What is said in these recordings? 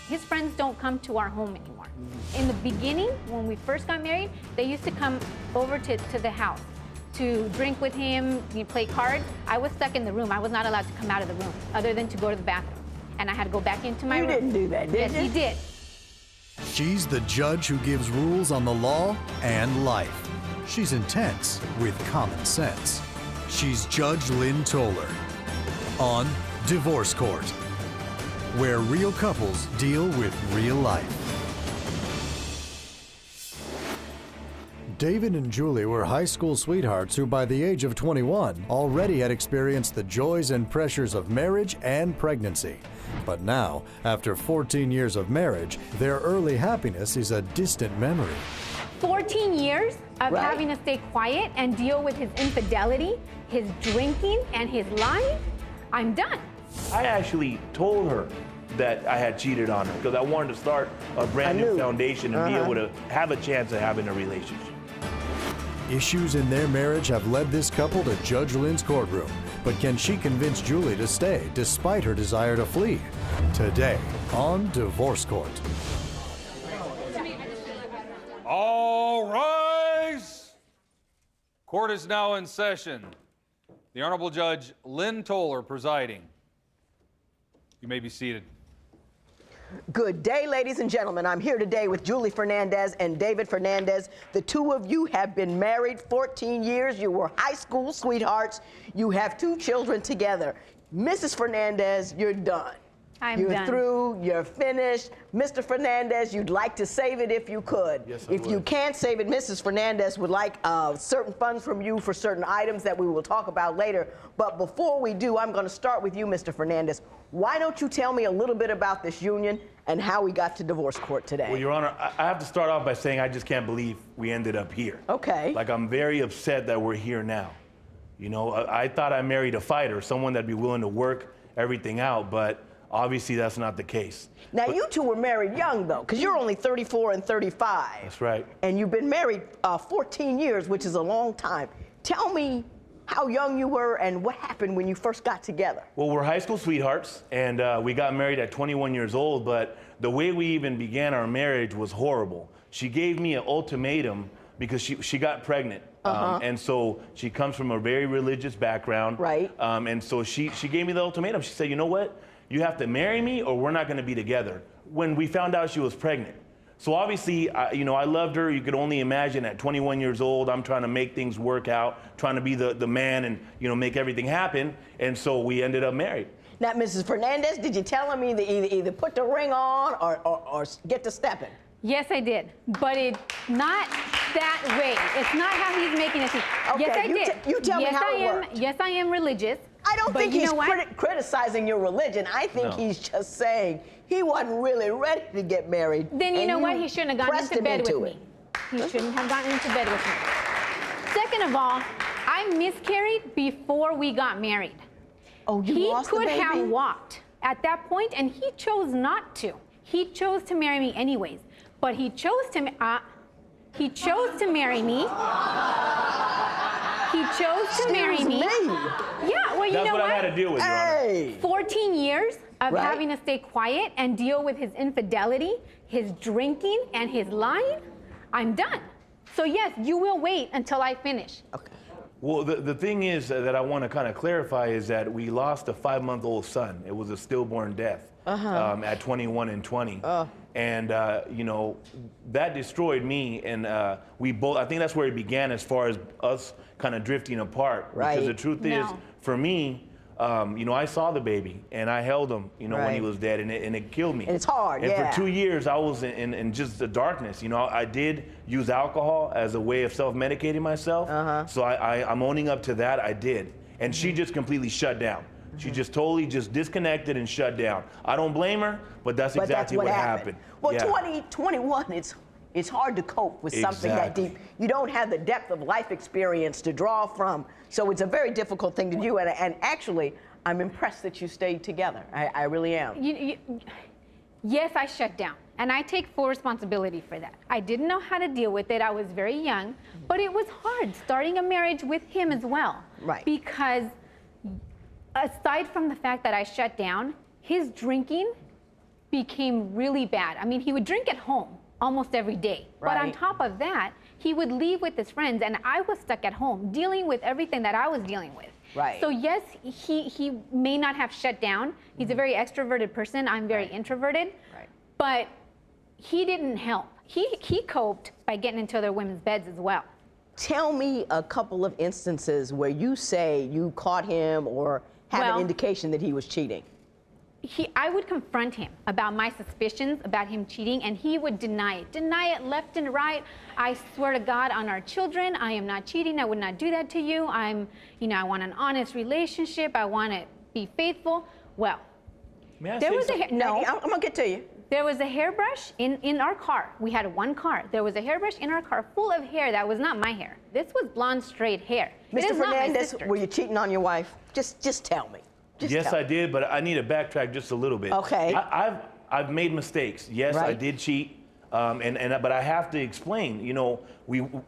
His friends don't come to our home anymore. In the beginning, when we first got married, they used to come over to the house to drink with him, play cards. I was stuck in the room. I was not allowed to come out of the room other than to go to the bathroom. And I had to go back into my room. You didn't do that, did you? Yes, he did. She's the judge who gives rules on the law and life. She's intense with common sense. She's Judge Lynn Toller on Divorce Court, where real couples deal with real life. David and Julie were high school sweethearts who, by the age of 21, already had experienced the joys and pressures of marriage and pregnancy. But now, after 14 years of marriage, their early happiness is a distant memory. 14 years of having to stay quiet and deal with his infidelity, his drinking, and his lying. I'm done. I actually told her that I had cheated on her because I wanted to start a brand new foundation and be able to have a chance of having a relationship. Issues in their marriage have led this couple to Judge Lynn's courtroom. But can she convince Julie to stay despite her desire to flee? Today on Divorce Court. All rise. Court is now in session. The Honorable Judge Lynn Toller presiding. You may be seated. Good day, ladies and gentlemen. I'm here today with Julie Fernandez and David Fernandez. The two of you have been married 14 years. You were high school sweethearts. You have 2 children together. Mrs. Fernandez, you're done. You're done. Through, you're finished. Mr. Fernandez, you'd like to save it if you could. Yes, I If would. you can't save it, Mrs. Fernandez would like certain funds from you for certain items that we will talk about later. But before we do, I'm going to start with you, Mr. Fernandez. Why don't you tell me a little bit about this union and how we got to divorce court today? Well, Your Honor, I have to start off by saying I just can't believe we ended up here. Okay. Like, I'm very upset that we're here now. You know, I thought I married a fighter, someone that'd be willing to work everything out, but obviously that's not the case. Now, you two were married young, though, because you're only 34 and 35. That's right. And you've been married 14 years, which is a long time. Tell me how young you were and what happened when you first got together. Well, we're high school sweethearts, and we got married at 21 years old, but the way we even began our marriage was horrible. She gave me an ultimatum because she got pregnant. And so she comes from a very religious background. Right. And so she gave me the ultimatum. She said, you know what? You have to marry me or we're not going to be together. When we found out she was pregnant. So obviously, I loved her. You could only imagine at 21 years old, I'm trying to make things work out, trying to be the man and, make everything happen. And so we ended up married. Now, Mrs. Fernandez, did you tell him either put the ring on or get to stepping? Yes, I did, but it's not that way. It's not how he's making it seem. Okay, Yes, I did. You tell me how it worked. Yes, I am religious. I don't but think you he's know what? criticizing your religion. I think he's just saying he wasn't really ready to get married. Then you know what? He shouldn't have gotten into bed with me. He shouldn't have gotten into bed with me. Second of all, I miscarried before we got married. Oh, you lost the baby? He could have walked at that point, and he chose not to. He chose to marry me anyways. But he chose to marry me. He chose to marry me. Yeah, well, you That's know what what? I had to deal with, Your Honor. 14 years of having to stay quiet and deal with his infidelity, his drinking, and his lying. I'm done. So yes, you will wait until I finish. Okay. Well, the thing is that I want to kind of clarify is that we lost a 5-month-old son. It was a stillborn death at 21 and 20. And, that destroyed me. And we both, I think that's where it began as far as us kind of drifting apart. Right. Because the truth is, for me, I saw the baby and I held him, when he was dead, and it killed me. And it's hard, and for 2 years, I was in just the darkness. I did use alcohol as a way of self-medicating myself. So I'm owning up to that. I did. And she just completely shut down. She just totally disconnected and shut down. I don't blame her, but that's exactly what happened. Well, 2021, it's hard to cope with something that deep. You don't have the depth of life experience to draw from. So it's a very difficult thing to do. And actually, I'm impressed that you stayed together. I really am. Yes, I shut down. And I take full responsibility for that. I didn't know how to deal with it. I was very young. But it was hard starting a marriage with him as well. Right. Because aside from the fact that I shut down, his drinking became really bad. I mean, he would drink at home almost every day. But on Right. top of that, he would leave with his friends, and I was stuck at home dealing with everything that I was dealing with. Right. So yes, he may not have shut down. He's a very extroverted person. I'm very introverted. Right. But he didn't help. He coped by getting into other women's beds as well. Tell me a couple of instances where you say you caught him or have Well- an indication that he was cheating. I would confront him about my suspicions about him cheating, and he would deny it left and right. I swear to God on our children, I am not cheating. I would not do that to you. I want an honest relationship. I want to be faithful. Well, May I there say was something? I'm gonna get to you. There was a hairbrush in our car. We had one car. There was a hairbrush in our car full of hair that was not my hair. This was blonde, straight hair. It Mr. is not my Fernandez, sister's. were you cheating on your wife? Just tell me. Just Yes, tell I did, but I need to backtrack just a little bit. Okay. I've made mistakes. Yes, I Right. did cheat, but I have to explain. You know,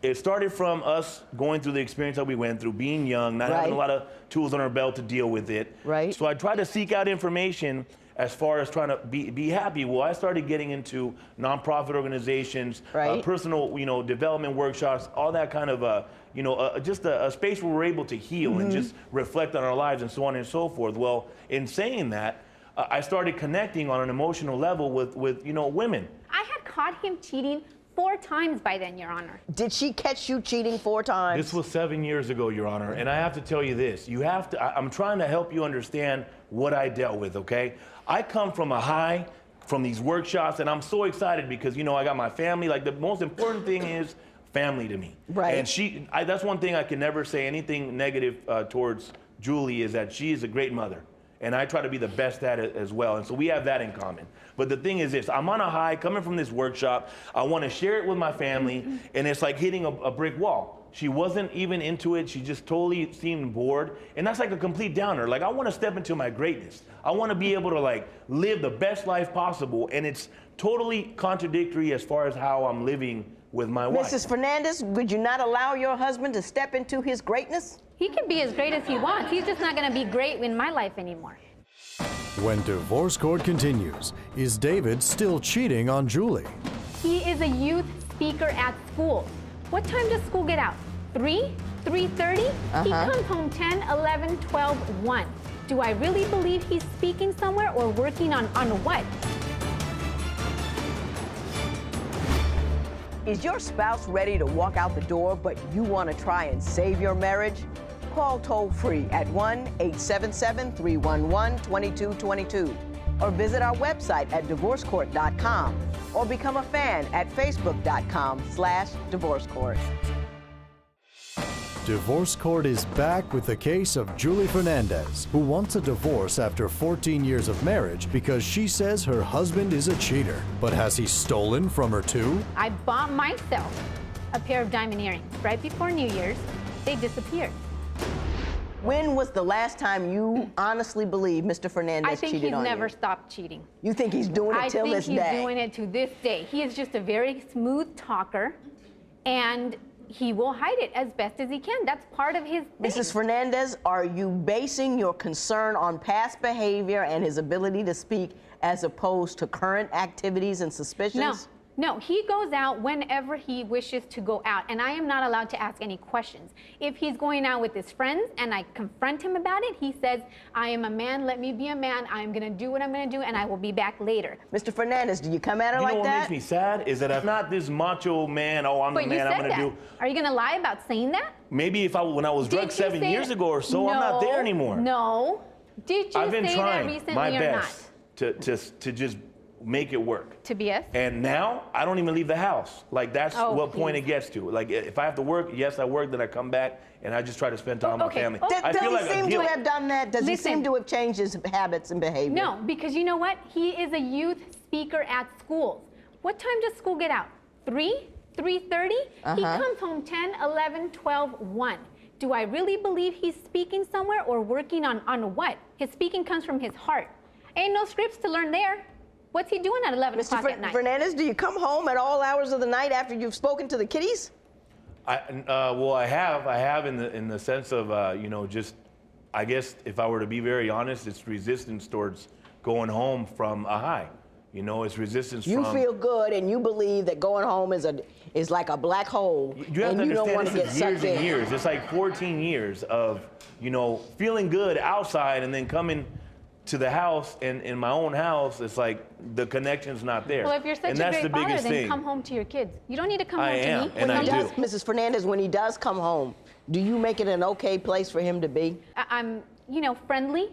it started from us going through the experience that we went through, being young, not having a Right. lot of tools on our belt to deal with it. Right. So I tried to seek out information as far as trying to be happy. Well, I started getting into nonprofit organizations, Right. personal, development workshops, all that kind of, just a space where we're able to heal and just reflect on our lives and so on and so forth. Well, in saying that, I started connecting on an emotional level with women. I had caught him cheating 4 times by then, Your Honor. Did she catch you cheating 4 times? This was 7 years ago, Your Honor, and I have to tell you this. I'm trying to help you understand what I dealt with, okay? I come from a high, from these workshops, and I'm so excited because, I got my family. Like, the most important thing is family to me. Right. And that's one thing I can never say anything negative towards Julie, is that she is a great mother. And I try to be the best at it as well. And so we have that in common. But the thing is this, I'm on a high coming from this workshop. I want to share it with my family. And it's like hitting a brick wall. She wasn't even into it. She just totally seemed bored. And that's like a complete downer. Like, I want to step into my greatness. I want to be able to live the best life possible. And it's totally contradictory as far as how I'm living with my wife. Mrs. Fernandez, would you not allow your husband to step into his greatness? He can be as great as he wants. He's just not going to be great in my life anymore. When divorce court continues, is David still cheating on Julie? He is a youth speaker at school. What time does school get out? 3? 3:30? He comes home 10, 11, 12, 1. Do I really believe he's speaking somewhere or working on what? Is your spouse ready to walk out the door, but you want to try and save your marriage? Call toll-free at 1-877-311-2222 or visit our website at divorcecourt.com or become a fan at facebook.com/divorcecourt. Divorce Court is back with the case of Julie Fernandez, who wants a divorce after 14 years of marriage because she says her husband is a cheater. But has he stolen from her too? I bought myself a pair of diamond earrings right before New Year's. They disappeared. When was the last time you honestly believe Mr. Fernandez I think cheated he's on never you? stopped cheating. You think he's doing it till this day? I think he's doing it to this day. He is just a very smooth talker, and he will hide it as best as he can. That's part of his thing. Mrs. Fernandez, are you basing your concern on past behavior and his ability to speak as opposed to current activities and suspicions? No, he goes out whenever he wishes to go out, and I am not allowed to ask any questions. If he's going out with his friends and I confront him about it, he says, I am a man, let me be a man, I'm gonna do what I'm gonna do, and I will be back later. Mr. Fernandez, do you come at her You like know what that? makes me sad is that I'm not this macho man, I'm But the you man, said I'm gonna that. do. Are you gonna lie about saying that? Maybe when I was Did drugged you 7 say years that? ago or so, No, I'm not there anymore. No. Did you I've been say that trying recently my or best to just make it work. not? To BS? And now I don't even leave the house. Like, that's Oh, what point please. it gets to. Like, if I have to work, yes, I work, then I come back and I just try to spend time with my Okay. family. Oh, Does I feel he like a seem to guilt. have done that? Does he Listen. seem to have changed his habits and behavior? No, because you know what? He is a youth speaker at schools. What time does school get out? 3? 3:30? He comes home 10, 11, 12, 1. Do I really believe he's speaking somewhere or working on what? His speaking comes from his heart. Ain't no scripts to learn there. What's he doing at 11 Mr. o'clock at night? Fernandez, do you come home at all hours of the night after you've spoken to the kiddies? Well, I have in the sense of, just, I guess if I were to be very honest, it's resistance towards going home from a high. You know, it's resistance You from... feel good, and you believe that going home is like a black hole, You have and to you don't understand want to this get is years sucked and in. years. It's like 14 years of, you know, feeling good outside and then coming to the house, and in my own house, it's like the connection's not there. Well, if you're such and a that's great the father, biggest then thing. come home to your kids. You don't need to come I home to am, me. and I do. Mrs. Fernandez, when he does come home, do you make it an okay place for him to be? I'm, you know, friendly,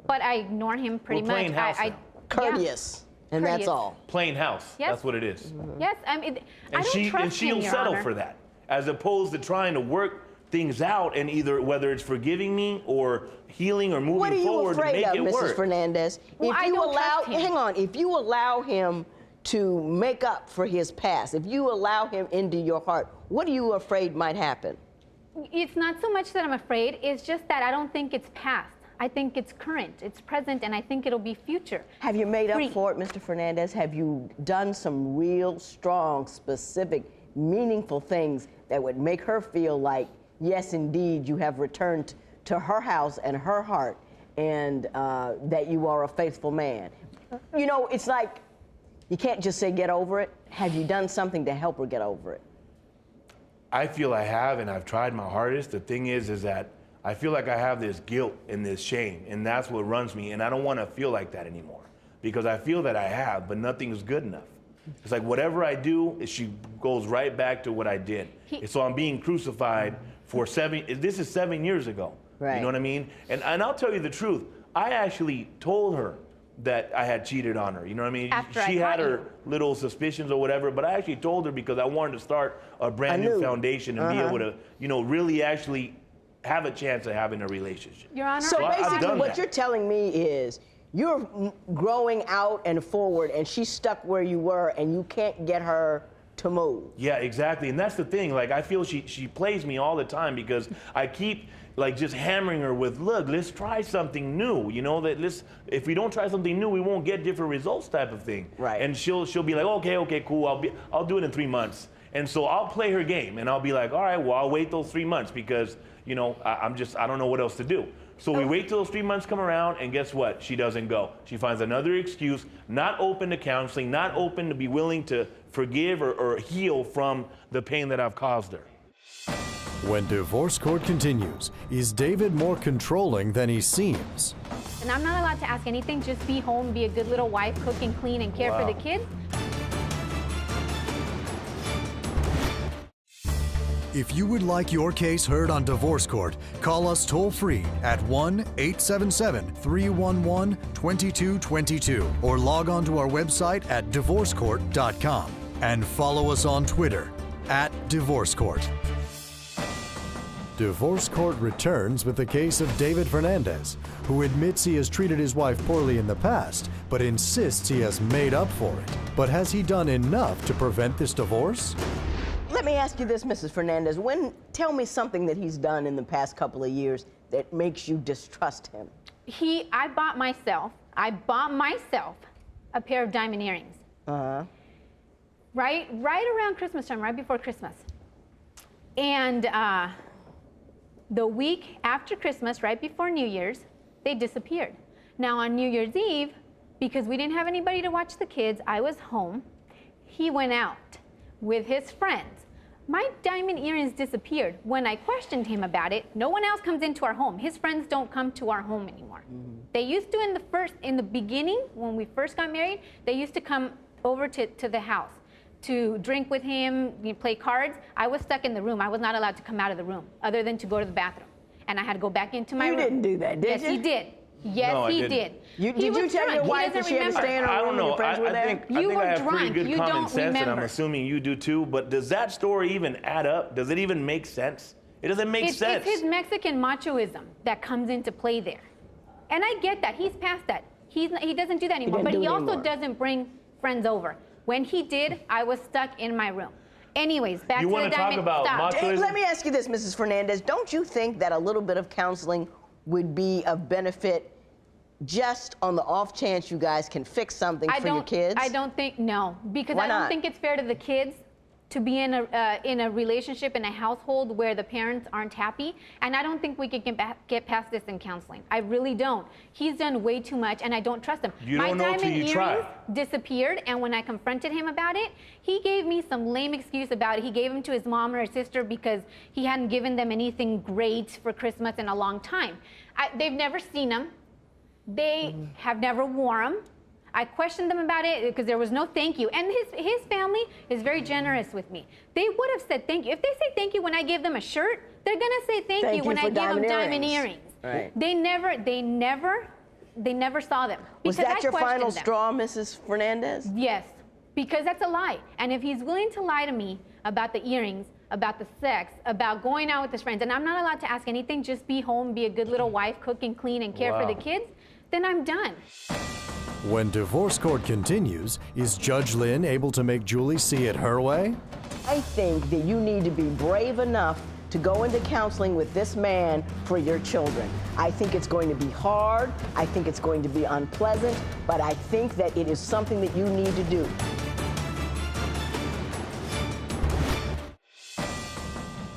but I ignore him pretty We're much. playing house now. Courteous, and that's Courteous. all. Plain house. Yes. That's what it is. Yes, I mean, I And don't trust she'll him, Your settle Honor. for that, as opposed to trying to work things out, and either whether it's forgiving me or healing or moving What are you forward to afraid make of, it Mrs. work. Fernandez? Well, if I you don't allow, trust him. hang on, if you allow him to make up for his past, if you allow him into your heart, what are you afraid might happen? It's not so much that I'm afraid, it's just that I don't think it's past. I think it's current, it's present, and I think it'll be future. Have you made up Free. for it, Mr. Fernandez? Have you done some real strong, specific, meaningful things that would make her feel like, yes, indeed, you have returned to her house and her heart, and that you are a faithful man? You know, it's like, you can't just say get over it. Have you done something to help her get over it? I feel I have, and I've tried my hardest. The thing is that I feel like I have this guilt and this shame, and that's what runs me, and I don't want to feel like that anymore, because I feel that I have, but nothing is good enough. It's like whatever I do, she goes right back to what I did. So I'm being crucified for this is 7 years ago. Right. You know what I mean? And I'll tell you the truth. I actually told her that I had cheated on her. You know what I mean? After I she had caught her you. little suspicions or whatever, but I actually told her because I wanted to start a brand new foundation and be able to, you know, really actually have a chance of having a relationship. Your Honor, So I've basically, done what that. you're telling me is you're growing out and forward, and she's stuck where you were, and you can't get her to move. Yeah, exactly. And that's the thing. Like, I feel she plays me all the time because I keep like just hammering her with, look, let's try something new. You know, if we don't try something new, we won't get different results type of thing. Right. And she'll be like, okay, cool. I'll do it in 3 months. And so I'll play her game, and I'll be like, all right, well, I'll wait those 3 months because, you know, I don't know what else to do. So we wait till those 3 months come around, and guess what? She doesn't go. She finds another excuse, not open to counseling, not open to be willing to forgive or heal from the pain that I've caused her. When divorce court continues, is David more controlling than he seems? and I'm not allowed to ask anything, just be home, be a good little wife, cook and clean and care for the kids. If you would like your case heard on Divorce Court, call us toll-free at 1-877-311-2222 or log on to our website at divorcecourt.com and follow us on Twitter @DivorceCourt. Divorce Court returns with the case of David Fernandez, who admits he has treated his wife poorly in the past, but insists he has made up for it. But has he done enough to prevent this divorce? Let me ask you this, Mrs. Fernandez. Tell me something that he's done in the past couple of years that makes you distrust him. I bought myself a pair of diamond earrings. Right around Christmas time, right before Christmas. And the week after Christmas, right before New Year's, they disappeared. Now on New Year's Eve, because we didn't have anybody to watch the kids, I was home. He went out with his friends. My diamond earrings disappeared. When I questioned him about it, no one else comes into our home. His friends don't come to our home anymore. They used to in the beginning, when we first got married, they used to come over to the house to drink with him, play cards. I was stuck in the room. I was not allowed to come out of the room other than to go to the bathroom. And I had to go back into my room. You didn't do that, did you? Yes, he did. Yes, No, I he didn't. did. Did He you was tell drunk. your He wife that doesn't she had to remember. stay in her I room don't and know. your friends were there? I You think were I have pretty drunk. good You common don't sense, and I'm remember. assuming you do too. But does that story even add up? Does it even make sense? It doesn't make sense. It's his Mexican machoism that comes into play there. And I get that. He's past that. He doesn't do that anymore. didn't But do he it also anymore. doesn't bring friends over. When he did, I was stuck in my room. Anyways, back You to wanna the talk diamond. about Stop. macho- Hey, let me ask you this, Mrs. Fernandez. Don't you think that a little bit of counseling would be of benefit just on the off chance you guys can fix something for your kids? I don't think, no. Because Why I don't not? think it's fair to the kids to be in a relationship, in a household where the parents aren't happy, and I don't think we can get past this in counseling. I really don't. He's done way too much, and I don't trust him. You don't know till you try. Disappeared, and when I confronted him about it, he gave me some lame excuse about it. He gave them to his mom or his sister because he hadn't given them anything great for Christmas in a long time. They've never seen them. They have never worn them. I questioned them about it because there was no thank you. And his family is very generous with me. They would have said thank you. If they say thank you when I give them a shirt, they're going to say thank you when I give them diamond earrings. Right. They never saw them. Was that your final straw, Mrs. Fernandez? Yes, because that's a lie. And if he's willing to lie to me about the earrings, about the sex, about going out with his friends, and I'm not allowed to ask anything, just be home, be a good little wife, cook and clean and care for the kids, then I'm done. When divorce court continues, is Judge Lynn able to make Julie see it her way? I think that you need to be brave enough to go into counseling with this man for your children. I think it's going to be hard. I think it's going to be unpleasant, but I think that it is something that you need to do.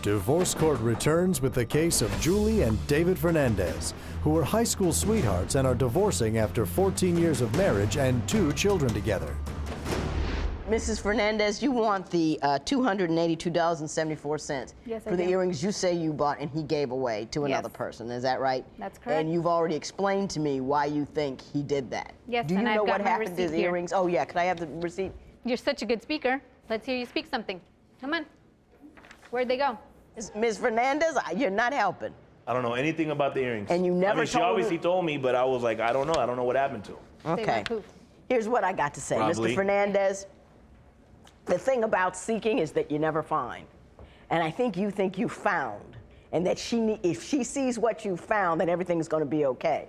Divorce court returns with the case of Julie and David Fernandez, who were high school sweethearts and are divorcing after 14 years of marriage and 2 children together. Mrs. Fernandez, you want the $282.74 for the earrings you say you bought and he gave away to another person. Is that right? That's correct. And you've already explained to me why you think he did that. Yes, Do you and know I've got what my happened to receipt the here. earrings? Oh, yeah. Could I have the receipt? You're such a good speaker. Let's hear you speak something. Come on. Where'd they go? Ms. Fernandez, you're not helping. I don't know anything about the earrings. And you never she obviously told me, but I was like, I don't know. I don't know what happened to them. Okay. Here's what I got to say. Probably. Mr. Fernandez, the thing about seeking is that you never find. And I think you found. And that if she sees what you found, then everything's going to be okay.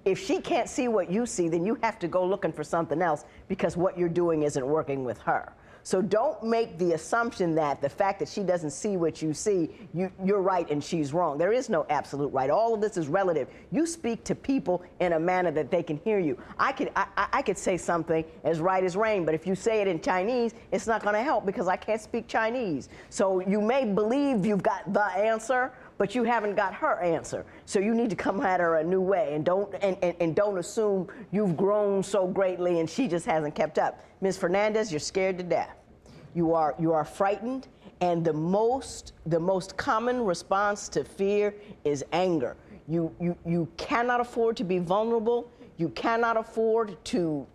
If she can't see what you see, then you have to go looking for something else because what you're doing isn't working with her. So don't make the assumption that the fact that she doesn't see what you see, you're right and she's wrong. There is no absolute right. All of this is relative. You speak to people in a manner that they can hear you. I could say something as right as rain, but if you say it in Chinese, it's not going to help because I can't speak Chinese. So you may believe you've got the answer, but you haven't got her answer. So you need to come at her a new way and don't assume you've grown so greatly and she just hasn't kept up. Ms. Fernandez, you're scared to death. You are frightened, and the most common response to fear is anger. You cannot afford to be vulnerable. You cannot afford to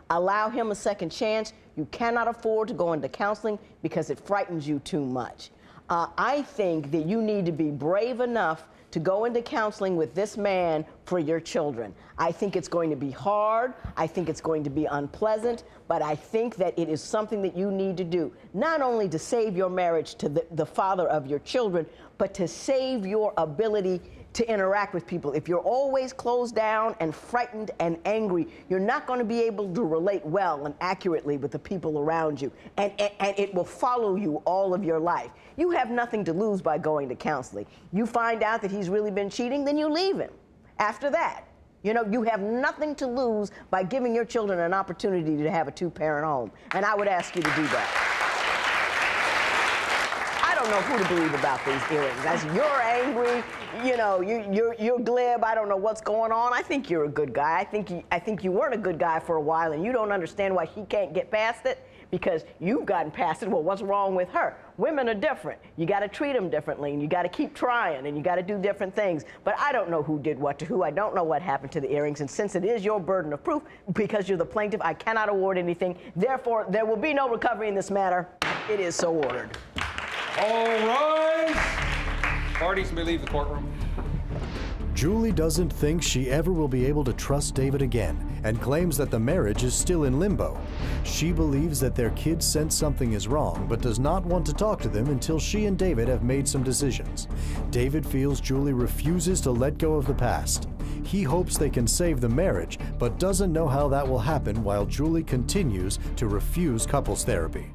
allow him a second chance. You cannot afford to go into counseling because it frightens you too much. I think that you need to be brave enough to go into counseling with this man for your children. I think it's going to be hard. I think it's going to be unpleasant, but I think that it is something that you need to do, not only to save your marriage to the father of your children, but to save your ability to interact with people. If you're always closed down and frightened and angry, you're not going to be able to relate well and accurately with the people around you, and it will follow you all of your life. You have nothing to lose by going to counseling. You find out that he's really been cheating, then you leave him. After that, you have nothing to lose by giving your children an opportunity to have a 2-parent home, and I would ask you to do that. I don't know who to believe about these earrings. As you're angry, you're glib. I don't know what's going on. I think you're a good guy. I think you weren't a good guy for a while, and you don't understand why he can't get past it because you've gotten past it. Well, what's wrong with her? Women are different. You got to treat them differently, and you got to keep trying, and you got to do different things. But I don't know who did what to who. I don't know what happened to the earrings, and since it is your burden of proof, because you're the plaintiff, I cannot award anything. Therefore, there will be no recovery in this matter. It is so ordered. All rise. Parties may leave the courtroom. Julie doesn't think she ever will be able to trust David again and claims that the marriage is still in limbo. She believes that their kids sense something is wrong, but does not want to talk to them until she and David have made some decisions. David feels Julie refuses to let go of the past. He hopes they can save the marriage, but doesn't know how that will happen while Julie continues to refuse couples therapy.